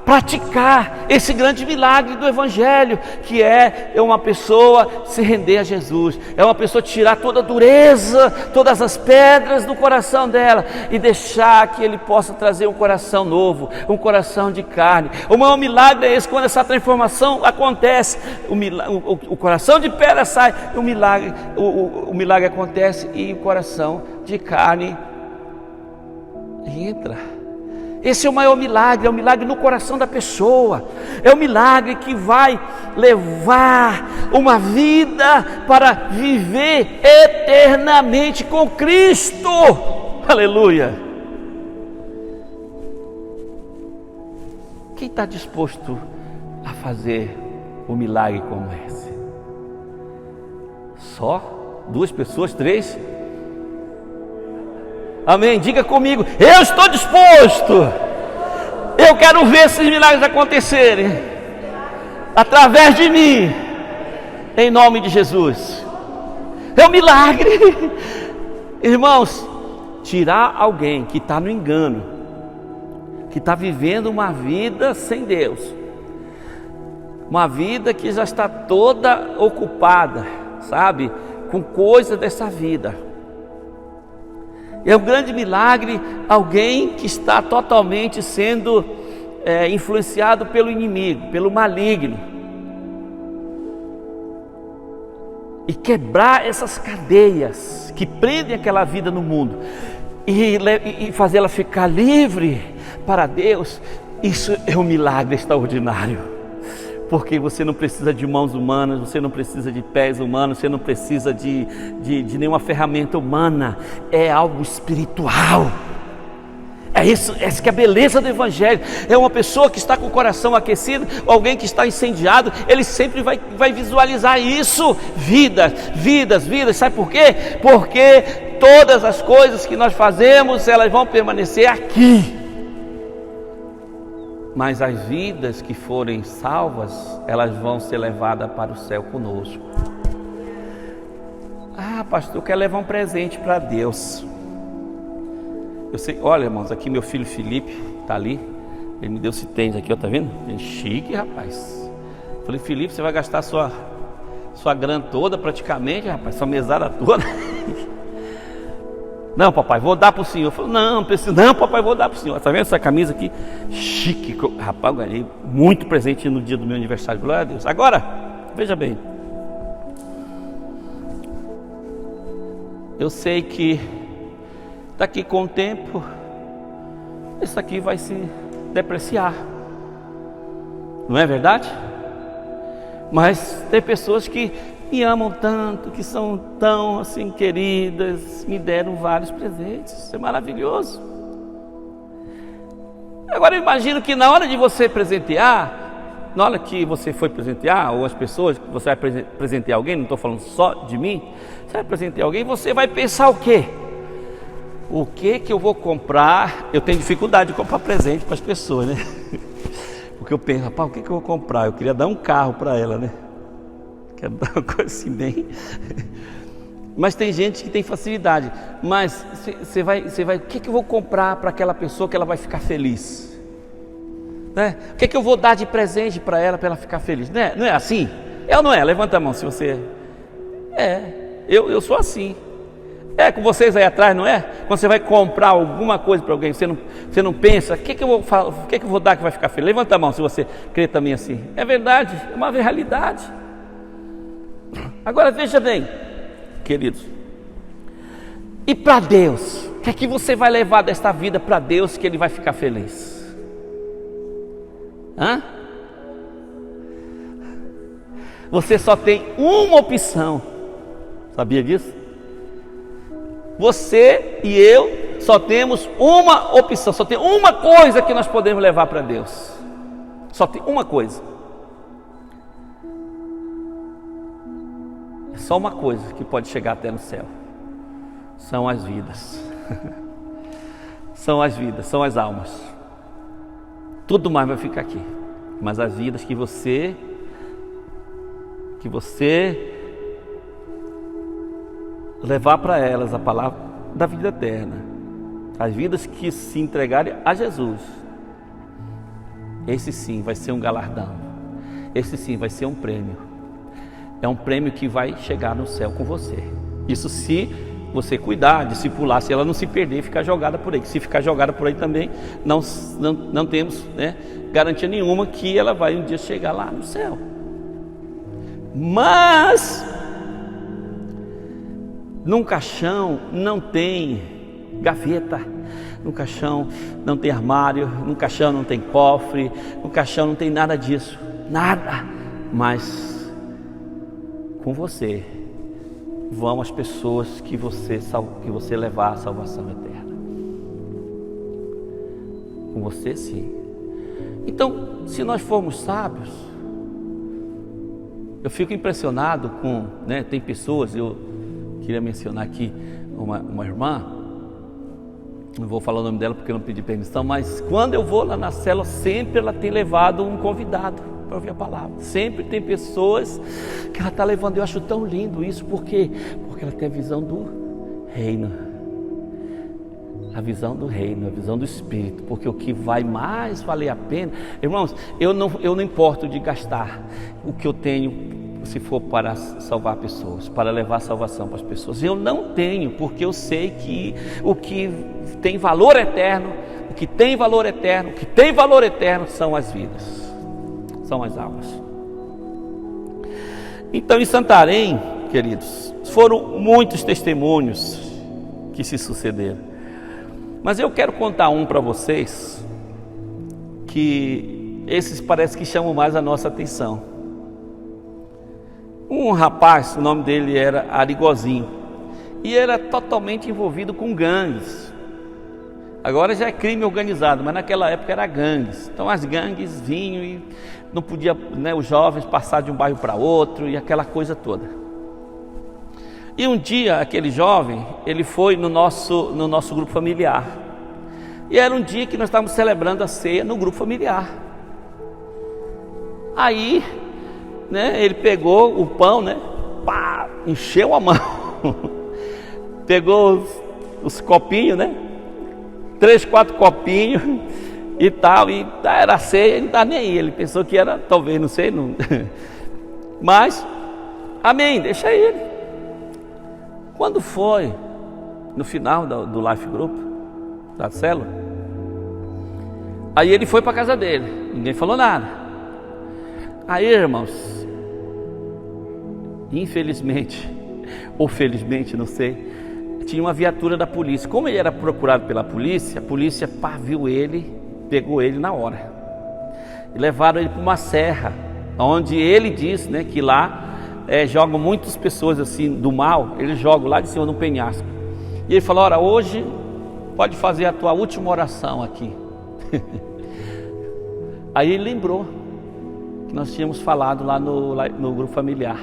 praticar esse grande milagre do Evangelho, que é uma pessoa se render a Jesus, é uma pessoa tirar toda a dureza, todas as pedras do coração dela e deixar que Ele possa trazer um coração novo, um coração de carne. O maior milagre é esse, quando essa transformação acontece, o coração de pedra sai, o milagre acontece e o coração de carne entra. Esse é o maior milagre, é o milagre no coração da pessoa, é o milagre que vai levar uma vida para viver eternamente com Cristo. Aleluia! Quem está disposto a fazer um milagre como esse? Só 2 pessoas, 3? Amém? Diga comigo, eu estou disposto. Eu quero ver esses milagres acontecerem através de mim, em nome de Jesus. É um milagre. Irmãos, tirar alguém que está no engano, que está vivendo uma vida sem Deus, uma vida que já está toda ocupada, com coisas dessa vida. É um grande milagre alguém que está totalmente sendo influenciado pelo inimigo, pelo maligno, e quebrar essas cadeias que prendem aquela vida no mundo e fazer ela ficar livre para Deus. Isso é um milagre extraordinário. Porque você não precisa de mãos humanas, você não precisa de pés humanos, você não precisa de nenhuma ferramenta humana. É algo espiritual. Essa que é a beleza do Evangelho. É uma pessoa que está com o coração aquecido, alguém que está incendiado, ele sempre vai visualizar isso. Vidas. Sabe por quê? Porque todas as coisas que nós fazemos, elas vão permanecer aqui. Mas as vidas que forem salvas, elas vão ser levadas para o céu conosco. Ah, pastor, eu quero levar um presente para Deus. Eu sei, olha, irmãos, aqui meu filho Felipe está ali. Ele me deu esse tênis aqui, ó, tá vendo? É chique, rapaz. Falei, Felipe, você vai gastar sua grana toda praticamente, rapaz, sua mesada toda. Não, papai, vou dar para o senhor. Eu falei, não precisa. Não, papai, vou dar para o senhor. Está vendo essa camisa aqui? Chique. Rapaz, eu ganhei muito presente no dia do meu aniversário. Glória a Deus. Agora, veja bem. Eu sei que daqui com o tempo, isso aqui vai se depreciar. Não é verdade? Mas tem pessoas que me amam tanto, que são tão assim queridas, me deram vários presentes. Isso é maravilhoso. Agora eu imagino que na hora de você presentear, na hora que você foi presentear, ou as pessoas, que você vai presentear alguém, não estou falando só de mim, você vai presentear alguém, você vai pensar o quê? O que eu vou comprar? Eu tenho dificuldade de comprar presente para as pessoas, né? Porque eu penso, rapaz, o que eu vou comprar? Eu queria dar um carro para ela, né? Quero dar uma coisa assim bem... Mas tem gente que tem facilidade. Mas você vai, o que eu vou comprar para aquela pessoa que ela vai ficar feliz? Né? O que eu vou dar de presente para ela ficar feliz? Não é assim? É ou não é? Levanta a mão se você... Eu sou assim. É com vocês aí atrás, não é? Quando você vai comprar alguma coisa para alguém, você não pensa, o que eu vou dar que vai ficar feliz? Levanta a mão se você crê também assim. É verdade, é uma realidade. Agora veja bem, queridos, e para Deus, o que é que você vai levar desta vida para Deus que Ele vai ficar feliz? Você só tem uma opção, sabia disso? Você e eu só temos uma opção, só tem uma coisa que nós podemos levar para Deus, só tem uma coisa. Só uma coisa que pode chegar até no céu. São as vidas. São as vidas, são as almas. Tudo mais vai ficar aqui. Mas as vidas que você levar para elas a palavra da vida eterna. As vidas que se entregarem a Jesus. Esse sim vai ser um galardão. Esse sim vai ser um prêmio. É um prêmio que vai chegar no céu com você. Isso se você cuidar, discipular, se ela não se perder, ficar jogada por aí. Se ficar jogada por aí também, não temos, né, garantia nenhuma que ela vai um dia chegar lá no céu. Mas num caixão não tem gaveta, num caixão não tem armário, num caixão não tem cofre, num caixão não tem nada disso, nada. Mas com você vão as pessoas que você levar à salvação eterna. Com você sim. Então, se nós formos sábios, eu fico impressionado com, né, tem pessoas, eu queria mencionar aqui uma irmã, não vou falar o nome dela porque eu não pedi permissão, mas quando eu vou lá na célula, sempre ela tem levado um convidado para ouvir a palavra. Sempre tem pessoas que ela está levando. Eu acho tão lindo isso, porque ela tem a visão do reino, a visão do reino, a visão do Espírito. Porque o que vai mais valer a pena, irmãos, eu não importo de gastar o que eu tenho, se for para salvar pessoas, para levar salvação para as pessoas. Eu não tenho, porque eu sei que o que tem valor eterno, o que tem valor eterno são as vidas, são as almas. Então, em Santarém, queridos, foram muitos testemunhos que se sucederam, mas eu quero contar um para vocês, que esses parece que chamam mais a nossa atenção. Um rapaz, o nome dele era Arigozinho, e era totalmente envolvido com gangues. Agora já é crime organizado, mas naquela época era gangues. Então as gangues vinham e não podia, né, os jovens passar de um bairro para outro e aquela coisa toda. E um dia aquele jovem, ele foi no nosso grupo familiar. E era um dia que nós estávamos celebrando a ceia no grupo familiar. Aí, né, ele pegou o pão, né, pá, encheu a mão, pegou os copinhos, né, 3, 4 copinhos e tal, e era a ceia, ele não estava nem aí, ele pensou que era, talvez, não sei, não. Mas, amém, deixa ele. Quando foi no final do Life Group, da célula, aí ele foi para a casa dele, ninguém falou nada. Aí, irmãos, infelizmente, ou felizmente, não sei, tinha uma viatura da polícia. Como ele era procurado pela polícia, a polícia viu ele, pegou ele na hora e levaram ele para uma serra, onde ele disse, né, que lá jogam muitas pessoas assim do mal, eles jogam lá de cima de um penhasco. E ele falou: ora, hoje pode fazer a tua última oração aqui. Aí ele lembrou que nós tínhamos falado lá no grupo familiar.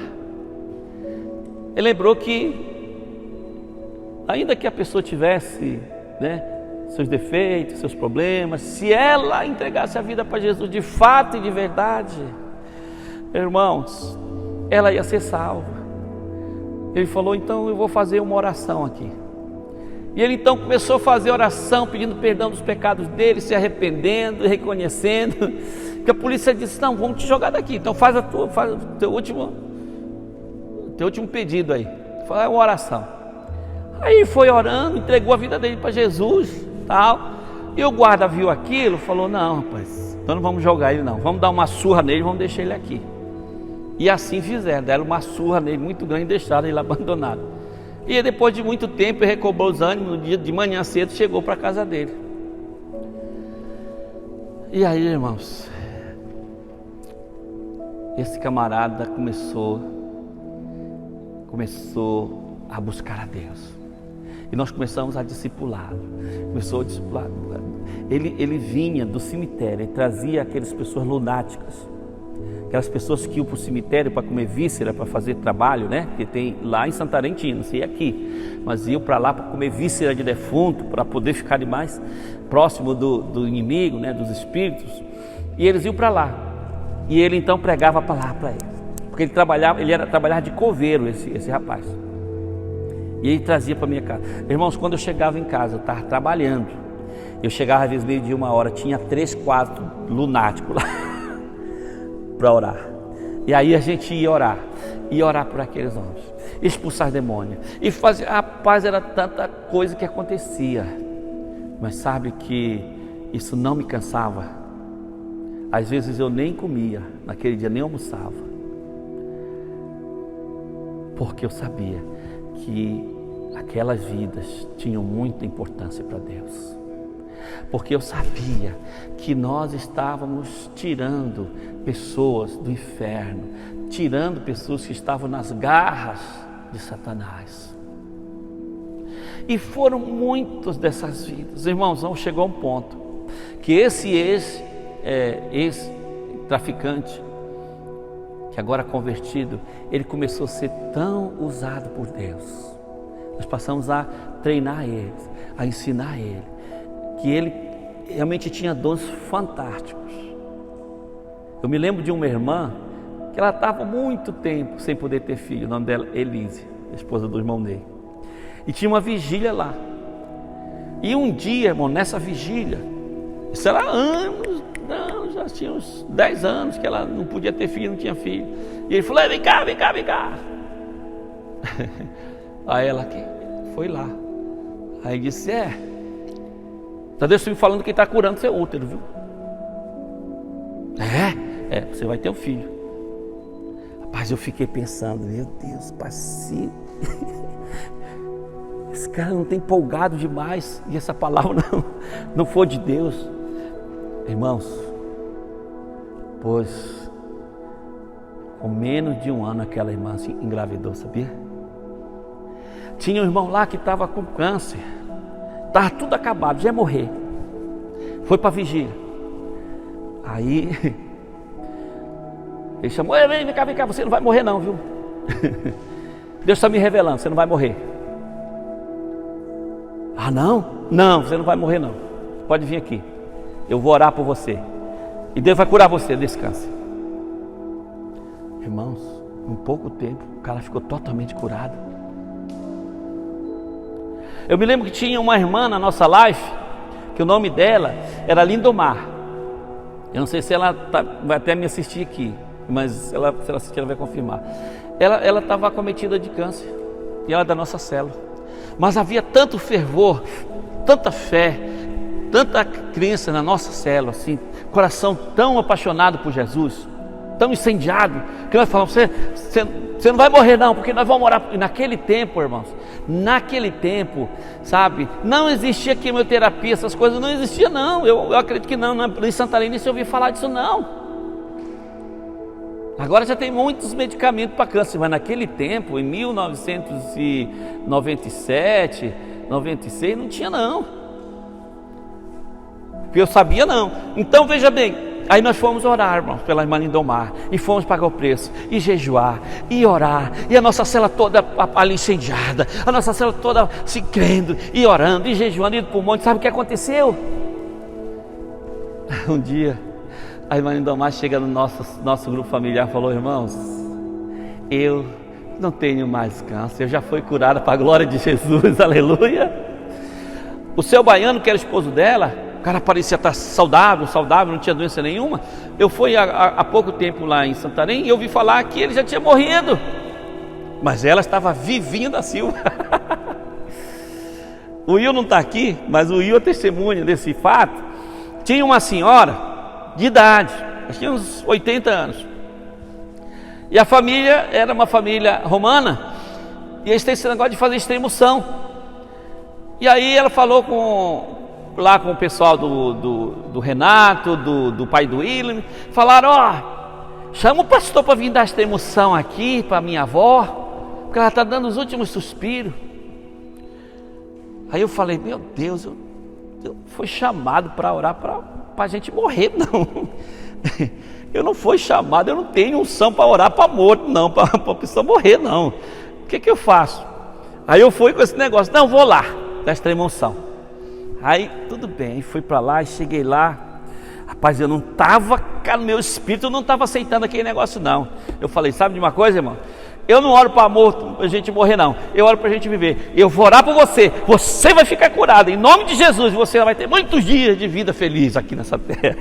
Ele lembrou que, ainda que a pessoa tivesse, né, seus defeitos, seus problemas, se ela entregasse a vida para Jesus de fato e de verdade, irmãos, ela ia ser salva. Ele falou: então eu vou fazer uma oração aqui. E ele então começou a fazer oração, pedindo perdão dos pecados dele, se arrependendo, reconhecendo. Que a polícia disse: não, vamos te jogar daqui, então faz o teu último pedido aí. Faz uma oração. Aí foi orando, entregou a vida dele para Jesus, tal. E o guarda viu aquilo, falou: não, rapaz, então não vamos jogar ele não, vamos dar uma surra nele, vamos deixar ele aqui. E assim fizeram, deram uma surra nele muito grande e deixaram ele abandonado. E depois de muito tempo ele recobrou os ânimos, no dia de manhã cedo chegou para a casa dele. E aí, irmãos, esse camarada começou a buscar a Deus. E nós começamos a discipulá-lo. Começou a discipular. Ele vinha do cemitério e trazia aquelas pessoas lunáticas, aquelas pessoas que iam para o cemitério para comer víscera, para fazer trabalho, né? Que tem lá em Santarém, não sei aqui, mas iam para lá para comer víscera de defunto, para poder ficar mais próximo do inimigo, né? Dos espíritos. E eles iam para lá. E ele então pregava a palavra para eles, porque ele era trabalhar de coveiro, esse rapaz. E ele trazia para minha casa. Irmãos, quando eu chegava em casa, eu estava trabalhando. Eu chegava às vezes meio de 1h, tinha 3, 4 lunáticos lá para orar. E aí a gente ia orar por aqueles homens, expulsar demônios e fazer. Rapaz, era tanta coisa que acontecia. Mas sabe que isso não me cansava. Às vezes eu nem comia, naquele dia nem almoçava, porque eu sabia que aquelas vidas tinham muita importância para Deus. Porque eu sabia que nós estávamos tirando pessoas do inferno, tirando pessoas que estavam nas garras de Satanás. E foram muitas dessas vidas. Irmãos, chegou a um ponto que esse ex-traficante, que agora convertido, ele começou a ser tão usado por Deus. Nós passamos a treinar ele, a ensinar ele, que ele realmente tinha dons fantásticos. Eu me lembro de uma irmã que ela estava muito tempo sem poder ter filho, o nome dela Elise, a esposa do irmão dele. E tinha uma vigília lá. E um dia, irmão, nessa vigília, isso era anos, não, já tinha uns 10 anos que ela não podia ter filho, não tinha filho. E ele falou: vem cá. Aí ela foi lá. Aí disse: tá Deus me falando que está curando seu útero, viu? Você vai ter um filho. Rapaz, eu fiquei pensando: meu Deus, passivo. Esse cara não tem empolgado demais. E essa palavra não for de Deus. Irmãos, pois com menos de 1 ano aquela irmã se engravidou, sabia? Tinha um irmão lá que estava com câncer, estava tudo acabado, já ia morrer. Foi para a vigília. Aí ele chamou: vem cá, você não vai morrer não, viu? Deus está me revelando, você não vai morrer. Ah, não? Não, você não vai morrer não. Pode vir aqui, eu vou orar por você e Deus vai curar você desse câncer. Irmãos, em pouco tempo o cara ficou totalmente curado. Eu me lembro que tinha uma irmã na nossa live, que o nome dela era Lindomar. Eu não sei se ela vai até me assistir aqui, mas se ela assistir, ela vai confirmar. Ela estava acometida de câncer, e ela é da nossa célula. Mas havia tanto fervor, tanta fé, tanta crença na nossa célula, assim, coração tão apaixonado por Jesus, tão incendiado, que nós falamos: você não vai morrer não, porque nós vamos orar. E naquele tempo, irmãos, sabe, não existia quimioterapia, essas coisas não existiam não. Eu acredito que não, em Santarém nem se ouviu falar disso não. Agora já tem muitos medicamentos para câncer, mas naquele tempo, em 1997, 96, não tinha não. Porque eu sabia não. Então veja bem, Aí nós fomos orar, irmãos, pela irmã Lindomar, e fomos pagar o preço, e jejuar, e orar, e a nossa cela toda ali incendiada, a nossa cela toda se crendo, e orando, e jejuando, indo para o monte. Sabe o que aconteceu? Um dia, a irmã Lindomar chega no nosso grupo familiar e falou: irmãos, eu não tenho mais câncer, eu já fui curada para a glória de Jesus, aleluia. O seu baiano, que era esposo dela, o cara parecia estar saudável, não tinha doença nenhuma. Eu fui há pouco tempo lá em Santarém e eu ouvi falar que ele já tinha morrido, mas ela estava vivinha da Silva. O Will não está aqui, mas o Will é testemunha desse fato. Tinha uma senhora de idade, acho que tinha uns 80 anos, e a família era uma família romana, e eles têm esse negócio de fazer extremoção. E aí ela falou com o pessoal do Renato, do pai do William, falaram: chama o pastor para vir dar esta emoção aqui para minha avó, porque ela está dando os últimos suspiros. Aí eu falei: meu Deus, eu fui chamado para orar para a gente morrer, não. Eu não fui chamado, eu não tenho unção para orar para morto, não, para a pessoa morrer, não. O que eu faço? Aí eu fui com esse negócio: não, vou lá, da extrema-unção. Aí tudo bem, fui para lá e cheguei lá. Rapaz, eu não estava, cara, meu espírito não estava aceitando aquele negócio, não. Eu falei: sabe de uma coisa, irmão? Eu não oro para morto, para a gente morrer, não. Eu oro para a gente viver. Eu vou orar por você. Você vai ficar curado em nome de Jesus. Você vai ter muitos dias de vida feliz aqui nessa terra.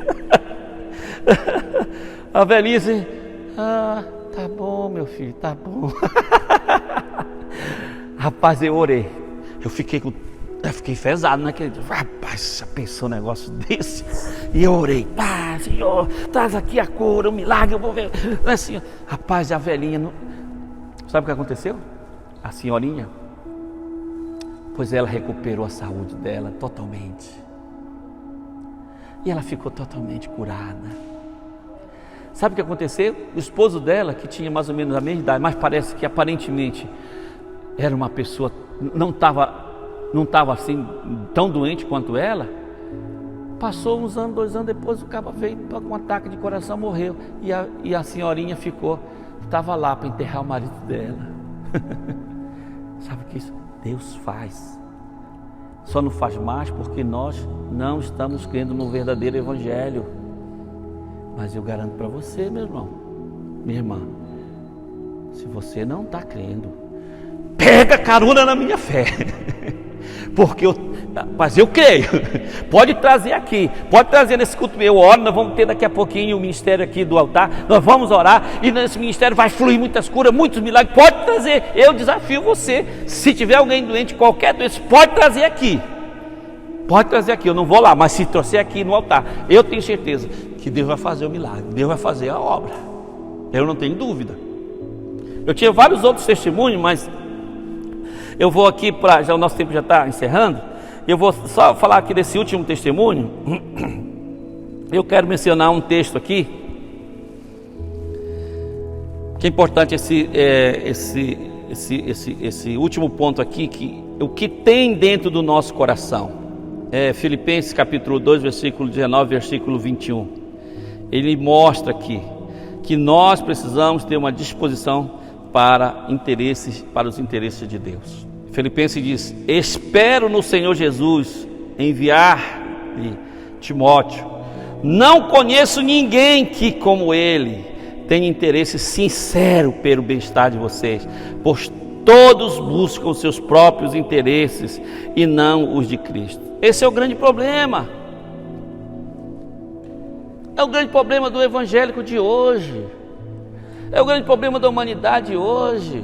A velhinha assim: tá bom, meu filho, tá bom. Rapaz, eu orei. Eu fiquei enfesado naquele dia. Rapaz, já pensou um negócio desse? E eu orei: Senhor, traz aqui a cura, o milagre, eu vou ver. Assim, rapaz, a velhinha não... Sabe o que aconteceu? A senhorinha, pois ela recuperou a saúde dela totalmente, e ela ficou totalmente curada. Sabe o que aconteceu? O esposo dela, que tinha mais ou menos a mesma idade, mas parece que aparentemente era uma pessoa, não estava assim tão doente quanto ela. Passou uns anos, 2 anos depois, o cara veio com um ataque de coração, morreu. E a senhorinha estava lá para enterrar o marido dela. Sabe o que isso Deus faz? Só não faz mais porque nós não estamos crendo no verdadeiro evangelho. Mas eu garanto para você, meu irmão, minha irmã, se você não está crendo, pega carona na minha fé. Porque mas eu creio. Pode trazer aqui, pode trazer nesse culto. Eu oro, nós vamos ter daqui a pouquinho o ministério aqui do altar. Nós vamos orar e nesse ministério vai fluir muitas curas, muitos milagres. Pode trazer, eu desafio você. Se tiver alguém doente, qualquer doença, pode trazer aqui. Pode trazer aqui, eu não vou lá, mas se trouxer aqui no altar, eu tenho certeza que Deus vai fazer o milagre, Deus vai fazer a obra. Eu não tenho dúvida. Eu tinha vários outros testemunhos, mas eu vou aqui já o nosso tempo já está encerrando. Eu vou só falar aqui desse último testemunho. Eu quero mencionar um texto aqui, que é importante esse último ponto aqui, que o que tem dentro do nosso coração. Filipenses capítulo 2, versículo 19, versículo 21. Ele mostra aqui que nós precisamos ter uma disposição para os interesses de Deus. Filipenses diz: espero no Senhor Jesus enviar-lhe Timóteo. Não conheço ninguém que, como ele, tenha interesse sincero pelo bem-estar de vocês, pois todos buscam os seus próprios interesses e não os de Cristo. Esse é o grande problema. É o grande problema do evangélico de hoje. É o grande problema da humanidade hoje.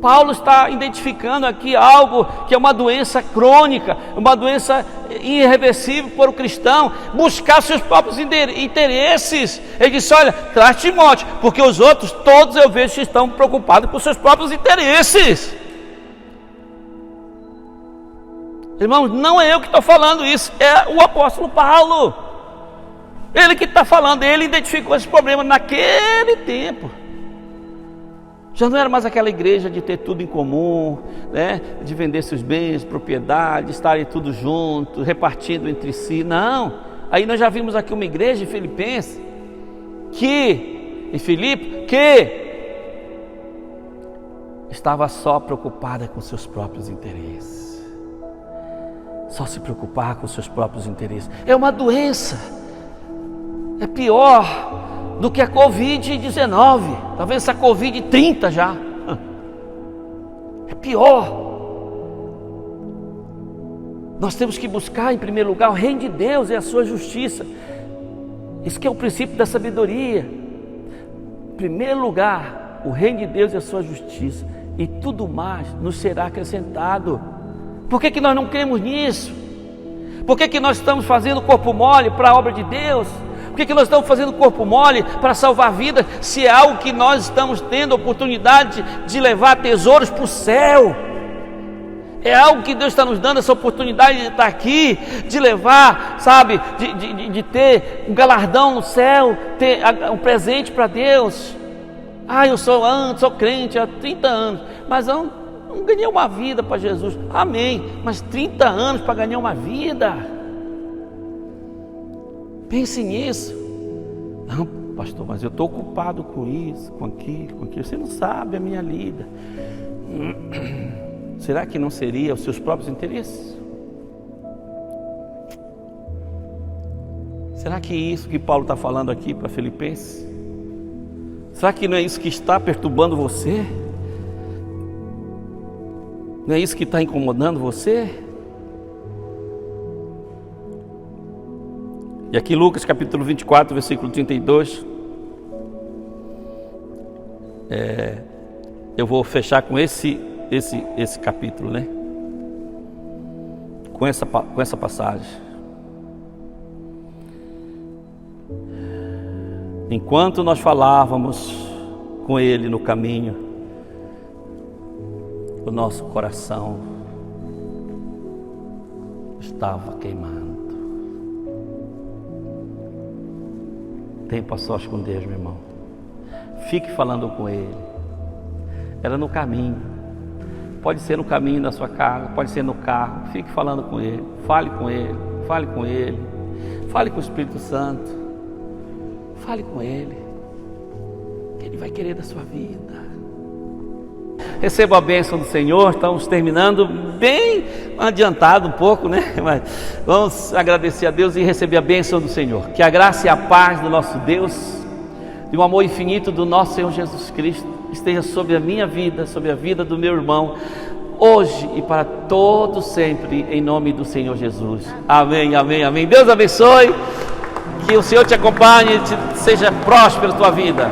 Paulo está identificando aqui algo que é uma doença crônica, uma doença irreversível para o cristão, buscar seus próprios interesses. Ele disse: olha, traz Timóteo, porque os outros todos eu vejo que estão preocupados com seus próprios interesses. Irmãos, não é eu que estou falando isso, é o apóstolo Paulo. Ele que está falando, ele identificou esse problema naquele tempo. Já não era mais aquela igreja de ter tudo em comum, né? De vender seus bens, propriedades, estarem tudo juntos, repartindo entre si. Não, Aí nós já vimos aqui uma igreja em Filipenses, em Filipe, que estava só preocupada com seus próprios interesses. Só se preocupar com seus próprios interesses. É uma doença. É pior do que a Covid-19. Talvez essa Covid-30 já. É pior. Nós temos que buscar em primeiro lugar o reino de Deus e a sua justiça. Isso que é o princípio da sabedoria. Em primeiro lugar, o reino de Deus e a sua justiça, e tudo mais nos será acrescentado. Por que nós não cremos nisso? Por que nós estamos fazendo corpo mole para a obra de Deus? Por que nós estamos fazendo corpo mole para salvar vidas, se é algo que nós estamos tendo a oportunidade de levar tesouros para o céu? É algo que Deus está nos dando, essa oportunidade de estar aqui, de levar, sabe, de ter um galardão no céu, ter um presente para Deus. Eu sou crente há 30 anos, mas eu não ganhei uma vida para Jesus. Amém, mas 30 anos para ganhar uma vida? Pense nisso. Não, pastor, mas eu estou ocupado com isso, com aquilo. Você não sabe a minha lida. Será que não seria os seus próprios interesses? Será que isso que Paulo está falando aqui para Filipenses? Será que não é isso que está perturbando você? Não é isso que está incomodando você? E aqui Lucas capítulo 24, versículo 32. Eu vou fechar com esse capítulo, né? Com essa passagem. Enquanto nós falávamos com ele no caminho, o nosso coração estava queimando. Tempo a sós com Deus, meu irmão. Fique falando com ele. Era no caminho. Pode ser no caminho da sua casa, pode ser no carro. Fique falando com ele. Fale com ele. Fale com ele. Fale com o Espírito Santo. Fale com ele. Ele vai querer da sua vida. Receba a bênção do Senhor. Estamos terminando bem adiantado um pouco, né? Mas vamos agradecer a Deus e receber a bênção do Senhor. Que a graça e a paz do nosso Deus, de um amor infinito do nosso Senhor Jesus Cristo, esteja sobre a minha vida, sobre a vida do meu irmão, hoje e para todo sempre, em nome do Senhor Jesus. Amém, amém, amém. Deus abençoe. Que o Senhor te acompanhe, seja próspero a tua vida.